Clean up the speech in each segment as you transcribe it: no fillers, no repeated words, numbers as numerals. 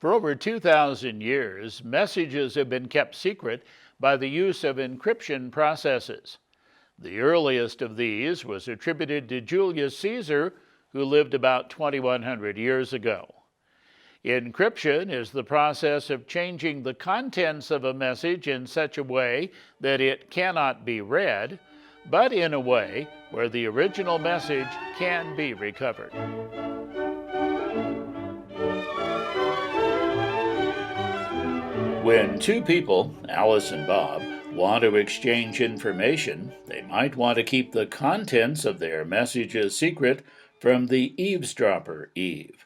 For over 2,000 years, messages have been kept secret by the use of encryption processes. The earliest of these was attributed to Julius Caesar, who lived about 2,100 years ago. Encryption is the process of changing the contents of a message in such a way that it cannot be read, but in a way where the original message can be recovered. When two people, Alice and Bob, want to exchange information, they might want to keep the contents of their messages secret from the eavesdropper, Eve.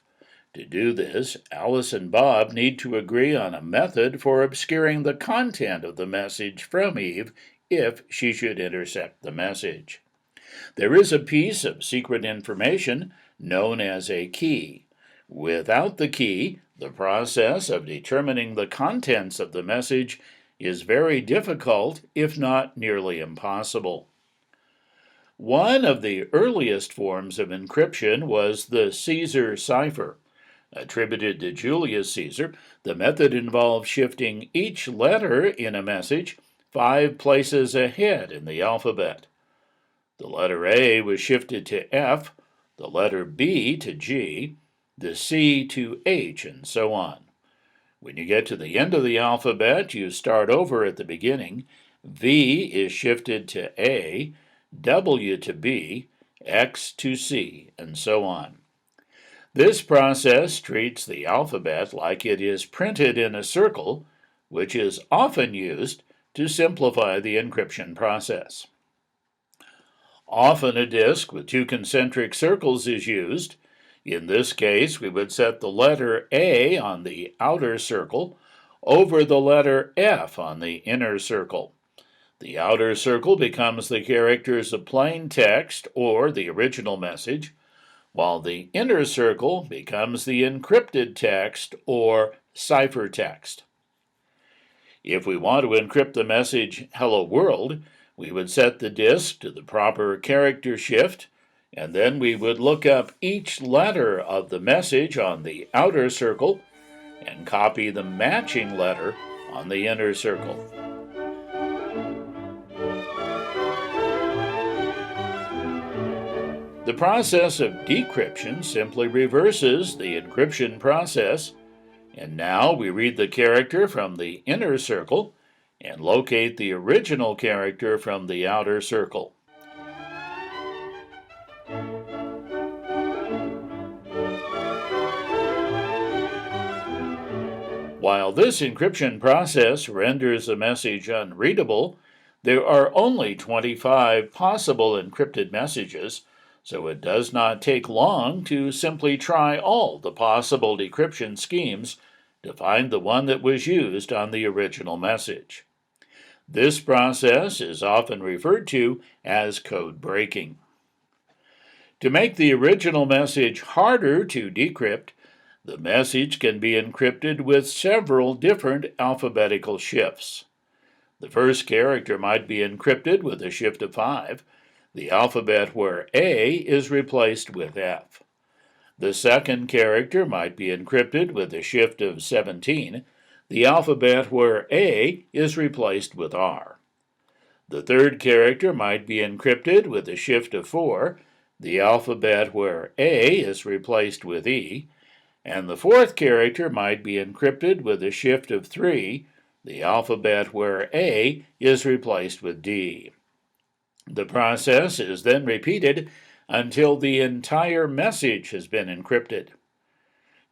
To do this, Alice and Bob need to agree on a method for obscuring the content of the message from Eve if she should intercept the message. There is a piece of secret information known as a key. Without the key, the process of determining the contents of the message is very difficult, if not nearly impossible. One of the earliest forms of encryption was the Caesar cipher. Attributed to Julius Caesar, the method involved shifting each letter in a message 5 places ahead in the alphabet. The letter A was shifted to F, the letter B to G, the C to H, and so on. When you get to the end of the alphabet, you start over at the beginning. V is shifted to A, W to B, X to C, and so on. This process treats the alphabet like it is printed in a circle, which is often used to simplify the encryption process. Often a disk with 2 concentric circles is used. In this case, we would set the letter A on the outer circle over the letter F on the inner circle. The outer circle becomes the characters of plain text or the original message, while the inner circle becomes the encrypted text or ciphertext. If we want to encrypt the message "Hello World," we would set the disk to the proper character shift, and then we would look up each letter of the message on the outer circle and copy the matching letter on the inner circle. The process of decryption simply reverses the encryption process, and now we read the character from the inner circle and locate the original character from the outer circle. While this encryption process renders a message unreadable, there are only 25 possible encrypted messages, so it does not take long to simply try all the possible decryption schemes to find the one that was used on the original message. This process is often referred to as code breaking. To make the original message harder to decrypt, the message can be encrypted with several different alphabetical shifts. The first character might be encrypted with a shift of 5, the alphabet where A is replaced with F. The second character might be encrypted with a shift of 17, the alphabet where A is replaced with R. The third character might be encrypted with a shift of 4, the alphabet where A is replaced with E, and the fourth character might be encrypted with a shift of 3, the alphabet where A is replaced with D. The process is then repeated until the entire message has been encrypted.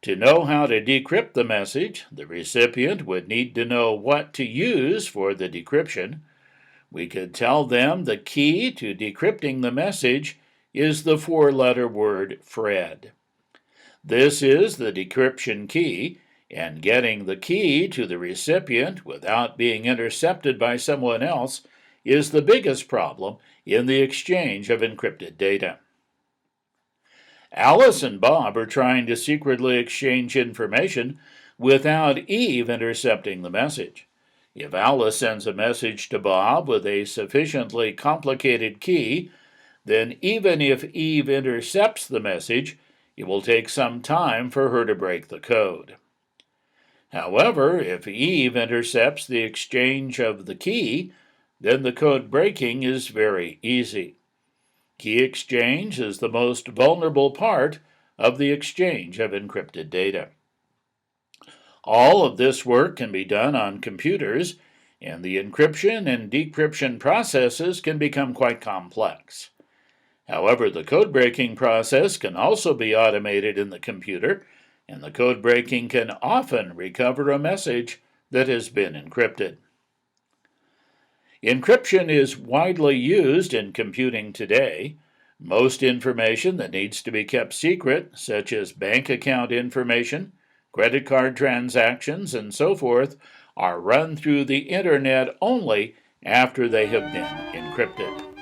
To know how to decrypt the message, the recipient would need to know what to use for the decryption. We could tell them the key to decrypting the message is the 4-letter word Fred. This is the decryption key, and getting the key to the recipient without being intercepted by someone else is the biggest problem in the exchange of encrypted data. Alice and Bob are trying to secretly exchange information without Eve intercepting the message. If Alice sends a message to Bob with a sufficiently complicated key, then even if Eve intercepts the message, it will take some time for her to break the code. However, if Eve intercepts the exchange of the key, then the code breaking is very easy. Key exchange is the most vulnerable part of the exchange of encrypted data. All of this work can be done on computers, and the encryption and decryption processes can become quite complex. However, the code breaking process can also be automated in the computer, and the code breaking can often recover a message that has been encrypted. Encryption is widely used in computing today. Most information that needs to be kept secret, such as bank account information, credit card transactions, and so forth, are run through the internet only after they have been encrypted.